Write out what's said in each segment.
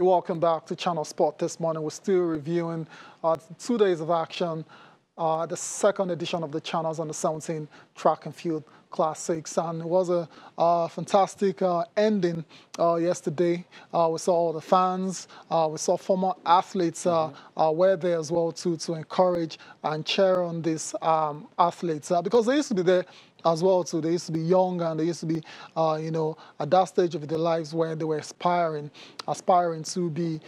Welcome back to Channel Sport this morning. We're still reviewing 2 days of action, the second edition of the Channels Under 17 Track and Field Classics. And it was a fantastic ending yesterday. We saw all the fans, we saw former athletes were there as well to encourage and cheer on these athletes because they used to be there as well too. They used to be young and they used to be, at that stage of their lives where they were aspiring to be,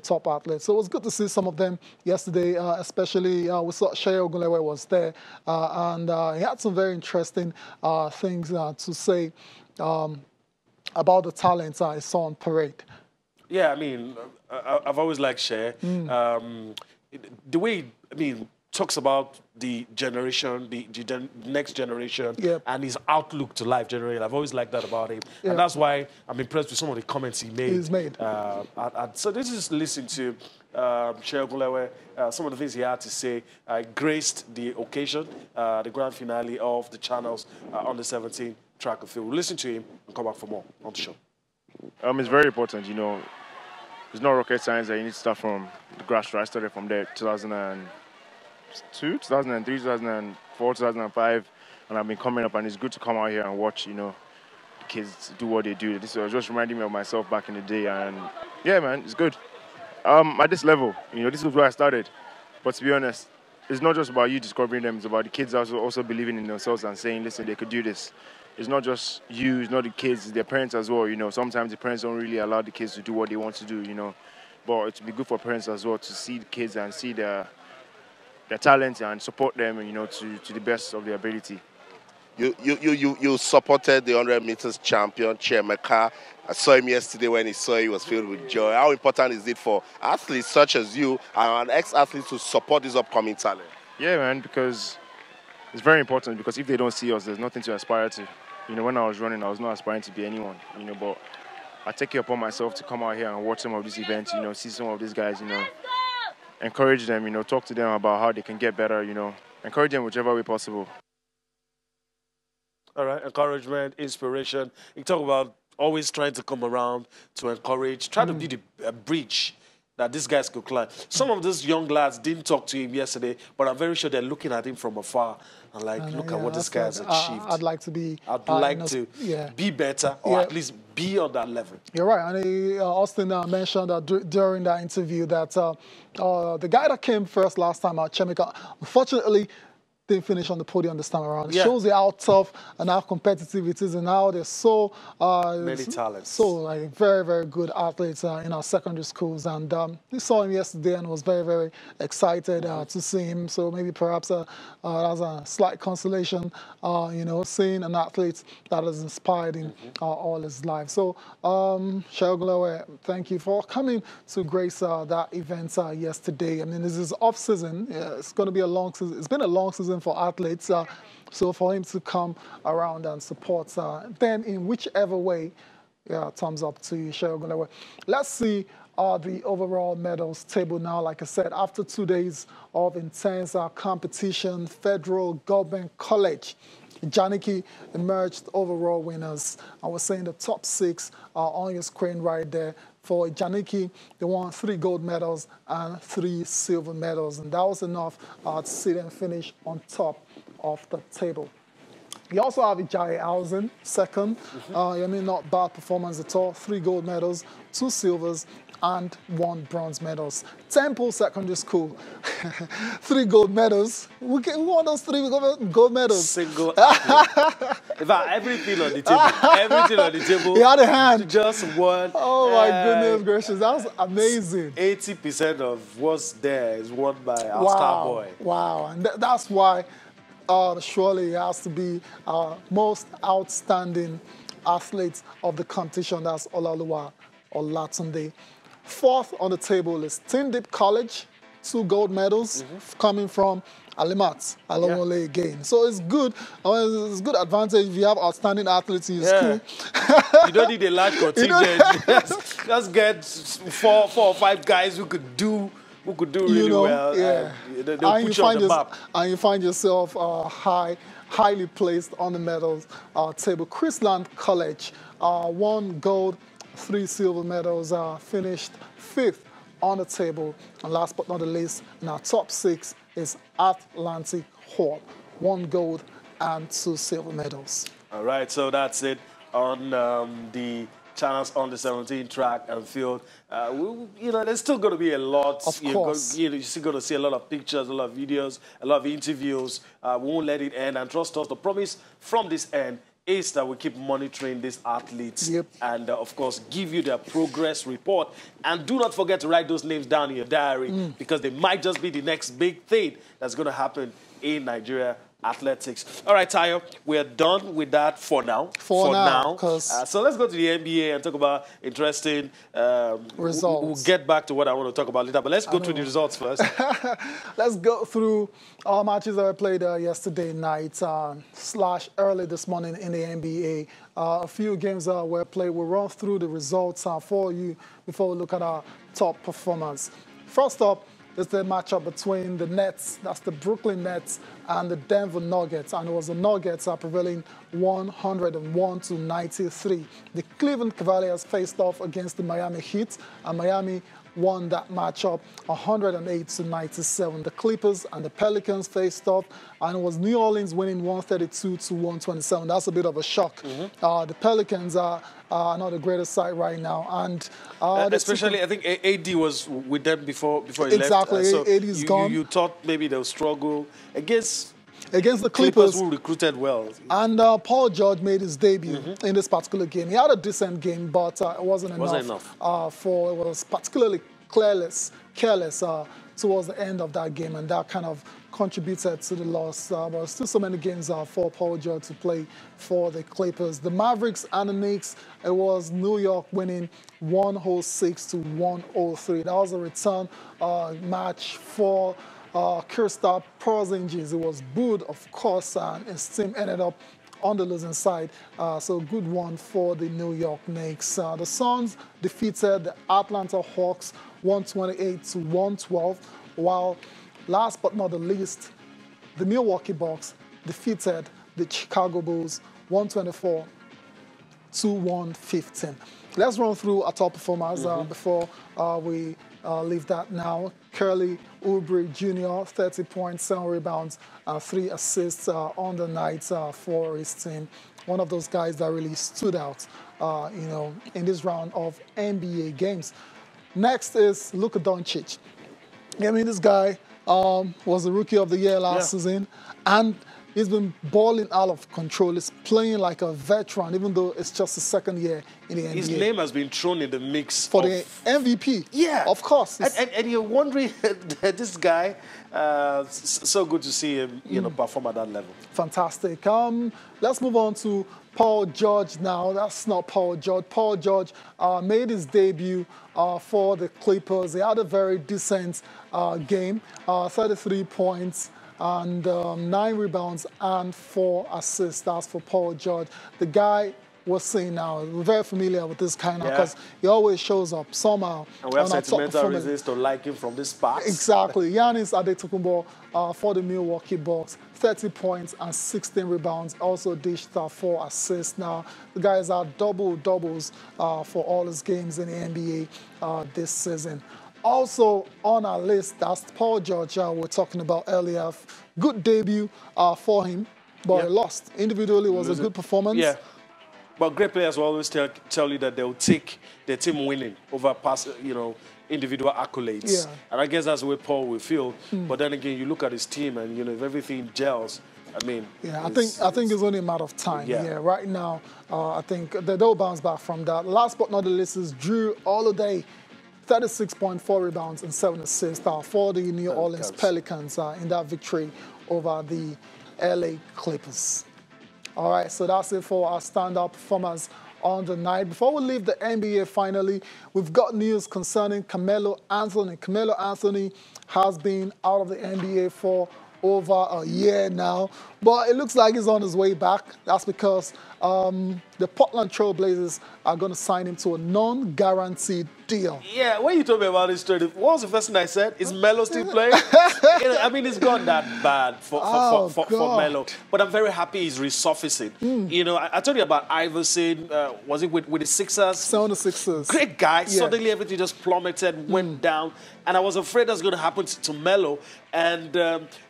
top athletes. So it was good to see some of them yesterday, especially we saw Shea Ogunlewe was there, and he had some very interesting things to say about the talents I saw on parade. Yeah, I mean, I've always liked Shea. The way, talks about the generation, the next generation, Yep. and his outlook to life generally. I've always liked that about him. Yep. And that's why I'm impressed with some of the comments he made. He's made. So this is listen to Shea Ogunlewe, some of the things he had to say. Graced the occasion, the grand finale of the Channels Under 17 Track and Field. We'll listen to him and come back for more on the show. It's very important, There's no rocket science that you need to start from the grassroots. I started from there, 2002, 2003, 2004, 2005, and I've been coming up, and it's good to come out here and watch, the kids do what they do. This was just reminding me of myself back in the day, and yeah, man, it's good. At this level, this is where I started. But to be honest, it's not just about you discovering them, it's about the kids also believing in themselves and saying, listen, they could do this. It's not just you, it's not the kids, it's their parents as well, Sometimes the parents don't really allow the kids to do what they want to do, But it would be good for parents as well to see the kids and see their talent and support them, to the best of their ability. You supported the 100 meters champion, Chiemeka. I saw him yesterday. When he saw you, he was filled with joy. How important is it for athletes such as you and ex-athletes to support this upcoming talent? Yeah, man, because it's very important, because if they don't see us, there's nothing to aspire to. When I was running, I was not aspiring to be anyone, but I take it upon myself to come out here and watch some of these events, see some of these guys, encourage them, talk to them about how they can get better, encourage them whichever way possible. All right, encouragement, inspiration. You talk about always trying to come around to encourage, try to be the bridge that these guys could climb. Some of those young lads didn't talk to him yesterday, but I'm very sure they're looking at him from afar and look at what this guy has achieved. I'd like to be. I'd like to be better, or at least be on that level. You're right. And Austin mentioned during that interview that the guy that came first last time, Chiemeka, unfortunately didn't finish on the podium this time around. It shows you how tough and how competitive it is, and how there's so many talents. So very, very good athletes in our secondary schools. And we saw him yesterday and was very, very excited to see him. So maybe perhaps that's a slight consolation, seeing an athlete that has inspired him all his life. So Shea Ogunlewe, thank you for coming to grace that event yesterday. I mean, this is off season. It's going to be a long season. It's been a long season for athletes, so for him to come around and support them in whichever way, thumbs up to you, Shea Ogunlewe. Let's see the overall medals table now. Like I said, after 2 days of intense competition, Federal Government College, Janiki emerged overall winners. I was saying the top 6 are on your screen right there. For Janiki, they won 3 gold medals and 3 silver medals, and that was enough to see them finish on top of the table. You also have Ijaye Alzen, second. Not bad performance at all. 3 gold medals, 2 silvers, and 1 bronze medals. Temple Secondary School, 3 gold medals. Who won those 3 gold medals? Single athlete. In fact, everything on the table. He had a hand. Just one. Oh my goodness gracious, that was amazing. 80% of what's there is won by our star boy. Wow, and that's why surely he has to be our most outstanding athlete of the competition. That's Olaoluwa Olatunde. 4th on the table is Tindip College, 2 gold medals coming from Alimat Alomole again. So it's good. It's good advantage if you have outstanding athletes in your school. You don't need a large contingent. Just get 4 or 5 guys who could do really well. Yeah. They'll put you on the map. And you find yourself highly placed on the medals table. Chrisland College, 1 gold 3 silver medals, finished 5th on the table. And last but not the least, in our top 6 is Atlantic Hall, 1 gold and 2 silver medals. All right, so that's it on the Channels Under 17 track and field. There's still going to be a lot. Of course. You're still going to see a lot of pictures, a lot of videos, a lot of interviews. We won't let it end. And trust us, the promise from this end is that we keep monitoring these athletes and, of course, give you their progress report. And do not forget to write those names down in your diary because they might just be the next big thing that's going to happen in Nigeria athletics. All right, Tayo, we're done with that for now. For now. So let's go to the NBA and talk about interesting results. We'll get back to what I want to talk about later, but let's go through the results first. Let's go through all matches that were played yesterday night / early this morning in the NBA. A few games were played. We'll run through the results for you before we look at our top performance. First up, is the matchup between the Nets, that's the Brooklyn Nets, and the Denver Nuggets. And it was the Nuggets prevailing 101-93. The Cleveland Cavaliers faced off against the Miami Heat, and Miami won that matchup 108-97. The Clippers and the Pelicans faced off, and it was New Orleans winning 132-127. That's a bit of a shock. The Pelicans are not the greatest side right now, and especially I think AD was with them before he left. Exactly, So AD is gone. You thought maybe they'll struggle against the Clippers, who recruited well. And Paul George made his debut in this particular game. He had a decent game, but it wasn't enough. It was particularly careless towards the end of that game, and that kind of contributed to the loss. But still so many games for Paul George to play for the Clippers. The Mavericks and the Knicks, it was New York winning 106-103. That was a return match for Kristaps Porzingis. It was booed, of course, and his team ended up on the losing side. So good one for the New York Knicks. The Suns defeated the Atlanta Hawks 128-112, while last but not the least, the Milwaukee Bucks defeated the Chicago Bulls 124-115. Let's run through our top performers before we leave that now. Curly Oubre Jr., 30 points, 7 rebounds, 3 assists on the night for his team. One of those guys that really stood out, in this round of NBA games. Next is Luka Doncic. I mean, this guy was the Rookie of the Year last season, and he's been balling out of control. He's playing like a veteran, even though it's just his second year in the NBA. His name has been thrown in the mix for the MVP. Yeah, of course. And you're wondering, this guy, so good to see him, perform at that level. Fantastic. Let's move on to Paul George now. That's not Paul George. Paul George made his debut for the Clippers. He had a very decent game, 33 points and 9 rebounds and 4 assists. That's for Paul George. The guy we're seeing now, we're very familiar with this kind of, because he always shows up somehow. And we have sentimental reasons to like him from this past. Exactly. Giannis Antetokounmpo for the Milwaukee Bucks, 30 points and 16 rebounds, also dished 4 assists. Now, the guys are double-doubles for all his games in the NBA this season. Also on our list, that's Paul George we were talking about earlier. Good debut for him, but he lost. Individually, it was a good performance. Yeah. But great players will always tell you that they'll take their team winning over past, individual accolades. Yeah. And I guess that's the way Paul will feel. But then again, you look at his team and, if everything gels, I mean... Yeah, I think it's only a matter of time. Yeah, right now, I think they'll bounce back from that. Last but not the least is Drew Holiday, 36.4 rebounds and 7 assists for the New Orleans Pelicans in that victory over the LA Clippers. All right, so that's it for our standout performance on the night. Before we leave the NBA finally, we've got news concerning Carmelo Anthony. Carmelo Anthony has been out of the NBA for over a year now, but it looks like he's on his way back. That's because the Portland Trail Blazers are going to sign him to a non-guaranteed deal. Yeah, when you told me about this story, what was the first thing I said? Is Melo still playing? I mean, it's gone that bad for Melo. But I'm very happy he's resurfacing. You know, I told you about Iverson. Was it with the Sixers? 76ers. Great guy. Yeah. Suddenly everything just plummeted, went down. And I was afraid that's going to happen to Melo. And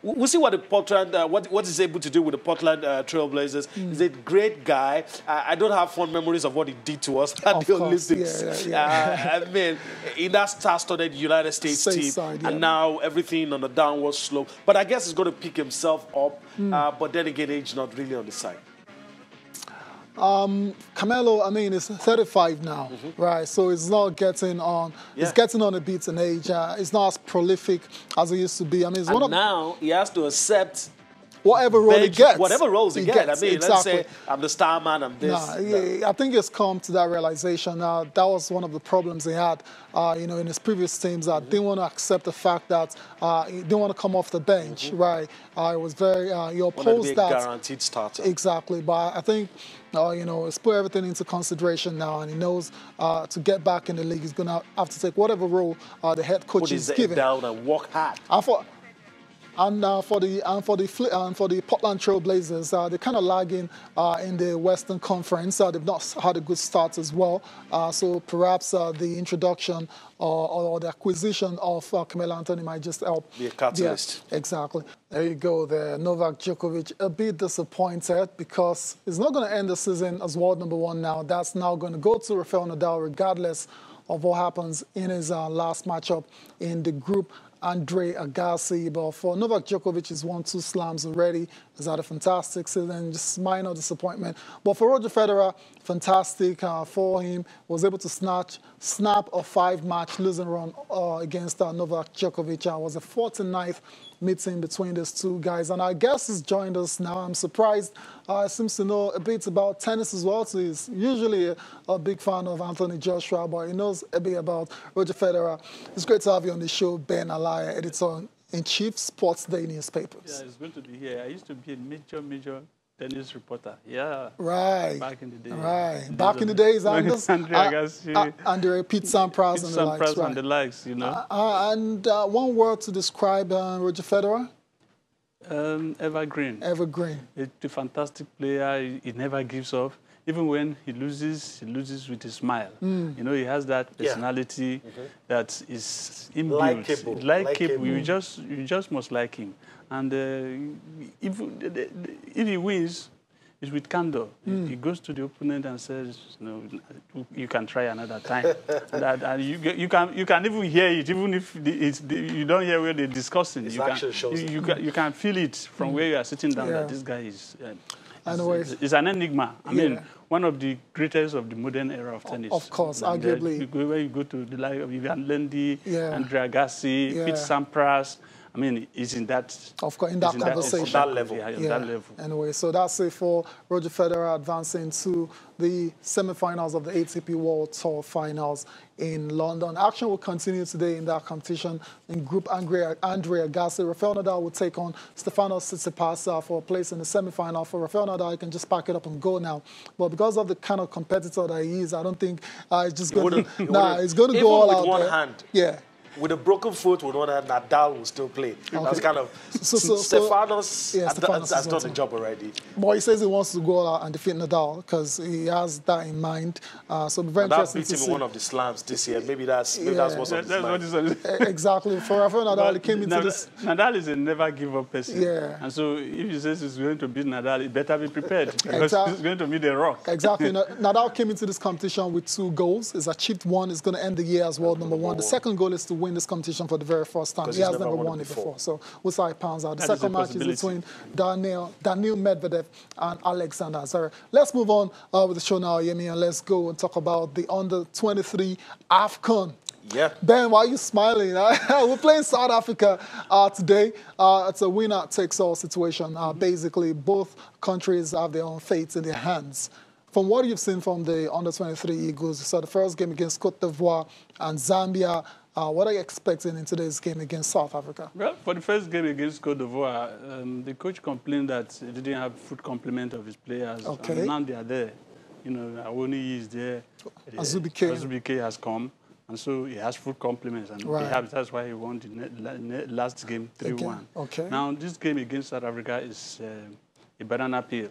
we'll see what the Portland, what he's able to do with the Portland Trail Blazers. He's a great guy. I don't have fond memories of what he did to us at the Olympics. I mean, in that star-studded United States team, and now everything on the downward slope. But I guess he's going to pick himself up. But then again, age not really on the side. Carmelo, I mean, is 35 now, right? So it's not getting on. It's getting on a bit in age. It's not as prolific as it used to be. I mean, it's now he has to accept whatever role he gets. Whatever roles he gets. I mean, exactly. Let's say I'm the star man, I'm this. I think he's come to that realization. That was one of the problems he had, you know, in his previous teams. That didn't want to accept the fact that he didn't want to come off the bench, right? It was very, he opposed that. Guaranteed starter. Exactly, but I think, you know, he's put everything into consideration now, and he knows to get back in the league, he's going to have to take whatever role the head coach is giving. Put his head down and work hard. And for the Portland Trail Blazers, they're kind of lagging in the Western Conference. They've not had a good start as well. So perhaps the introduction or the acquisition of Carmelo Anthony might just help. Be a catalyst. Yeah, exactly. There you go there. Novak Djokovic a bit disappointed because he's not going to end the season as world #1 now. That's now going to go to Rafael Nadal regardless of what happens in his last matchup in the group. Andre Agassi, but for Novak Djokovic, he's won 2 slams already. He's had a fantastic season, just minor disappointment. But for Roger Federer, fantastic for him. Was able to snap a 5-match losing run against Novak Djokovic. It was a 49th meeting between these two guys. And I guess he's joined us now. I'm surprised. He seems to know a bit about tennis as well. So he's usually a big fan of Anthony Joshua, but he knows a bit about Roger Federer. It's great to have you on the show, Ben Alaya, editor-in-chief, Sports Day newspapers. Yeah, it's good to be here. I used to be a major tennis reporter. Yeah. Right. Back in the day. Right. Back in the days, Andre Agassi, Pete Sampras and the likes. And the likes, you know. And one word to describe Roger Federer? Evergreen. Evergreen. A fantastic player. He never gives up. Even when he loses with a smile. You know, he has that personality that is inbuilt. Likeable. You just must like him. And if he wins, it's with candor. He goes to the opponent and says, you can try another time. and you can even hear it, even if you don't hear where they're discussing. You can feel it from where you are sitting down that this guy is... It's an enigma. I mean, one of the greatest of the modern era of tennis. Of course, arguably. Where you go to the like of Ivan Lendl, Andre Agassi, Pete Sampras. I mean, he's in that... Of course, in that conversation. On that level. Yeah, on that level. Anyway, so that's it for Roger Federer advancing to the semi-finals of the ATP World Tour Finals in London. Action will continue today in that competition. In Group Andre Agassi, Rafael Nadal will take on Stefanos Tsitsipas for a place in the semi-final. For Rafael Nadal, he can just pack it up and go now. But because of the kind of competitor that he is, I don't think he's just going to... he's going to go all out with one there. hand. Yeah. With a broken foot, with one hand, Nadal will still play. That's kind of... Stefanos has done the job already. But he says he wants to go out and defeat Nadal because he has that in mind. So very interesting to see. Nadal beat him in one of the slams this year. Maybe that's what's on his mind. Exactly. For Rafael Nadal, he came into this... Nadal is a never-give-up person. Yeah. And so if he says he's going to beat Nadal, he better be prepared because he's going to meet a rock. Exactly. Nadal came into this competition with 2 goals. He's achieved 1. He's going to end the year as world #1. The second goal is to win this competition for the very first time. He has never won it before. So we'll see how it pans out. The second match is between Daniil Medvedev and Alexander Zverev. Let's move on with the show now, Yemi, and let's go and talk about the under-23 Afcon. Yeah. Ben, why are you smiling? We're playing South Africa today. It's a winner-takes-all situation. Basically, both countries have their own fates in their hands. From what you've seen from the under-23 Eagles, you saw the first game against Cote d'Ivoire and Zambia. What are you expecting in today's game against South Africa? Well, for the first game against Cote d'Ivoire, the coach complained that he didn't have full complement of his players. Okay. And now they are there. You know, Awoni is there. Azubike has come. And so he has full compliments, and perhaps that's why he won the last game 3-1. Okay. Now, this game against South Africa is a banana peel.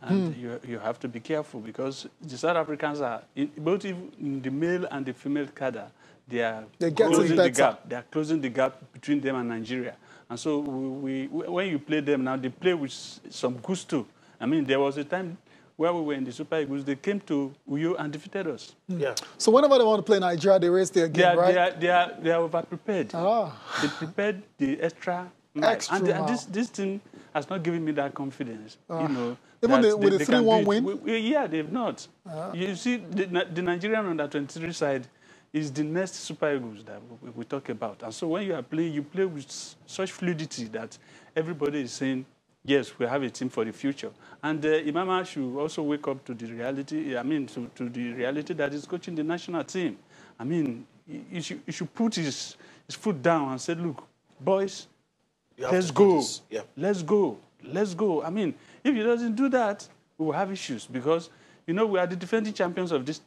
And you have to be careful because the South Africans are, both in the male and the female cadre, they're closing the gap. They are closing the gap between them and Nigeria. And so when you play them now, they play with some gusto. I mean, there was a time where we were in the Super Eagles, they came to Uyo and defeated us. Yeah. So whenever they want to play Nigeria, they raise their game, right? They are over-prepared. They prepared the extra mile. And this team has not given me that confidence. You know, even with the 3-1 win? Yeah, they've not. You see, the Nigerian under-23 side is the next Super Eagles that we talk about. And so when you are playing, you play with such fluidity that everybody is saying, yes, we have a team for the future. And Imama should also wake up to the reality, to the reality that he's coaching the national team. I mean, he should put his foot down and say, look, boys, let's go. Yeah. Let's go. Let's go. I mean, if he doesn't do that, we will have issues because, you know, we are the defending champions of this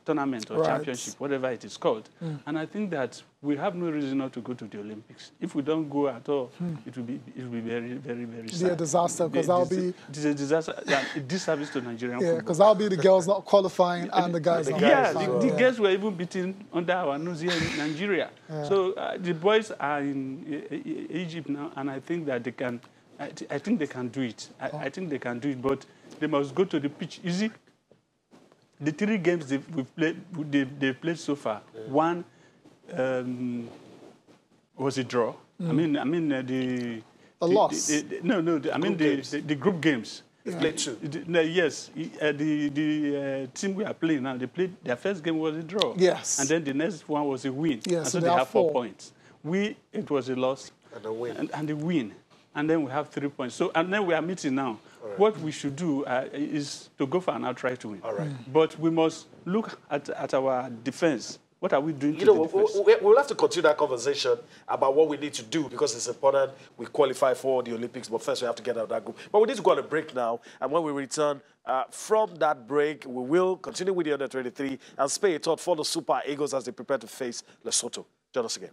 tournament or championship, whatever it is called. And I think that we have no reason not to go to the Olympics. If we don't go at all, it will be very, very, very sad. It'll be a disaster because that'll be... It's a disaster, a disservice to Nigerian football. Yeah, because that'll be the girls not qualifying and the guys not qualifying. The girls were even beaten under our nose here in Nigeria. So the boys are in Egypt now, and I think that they can... I think they can do it. I think they can do it, but they must go to the pitch. You see, the 3 games they've played so far, one was a draw. I mean the loss. The group games. They played 2. Yes, the team we are playing now, they played their first game was a draw. Yes, and then the next one was a win. Yes, and so they have 4 points. It was a loss and a win. And a win. And then we have 3 points. So, and then we are meeting now. What we should do is to go for an outright win. All right. But we must look at our defense. What are we doing to the defense? We'll have to continue that conversation about what we need to do because it's important we qualify for the Olympics, but first we have to get out of that group. But we need to go on a break now, and when we return from that break, we will continue with the under-23 and spay a thought for the Super Eagles as they prepare to face Lesotho. Join us again.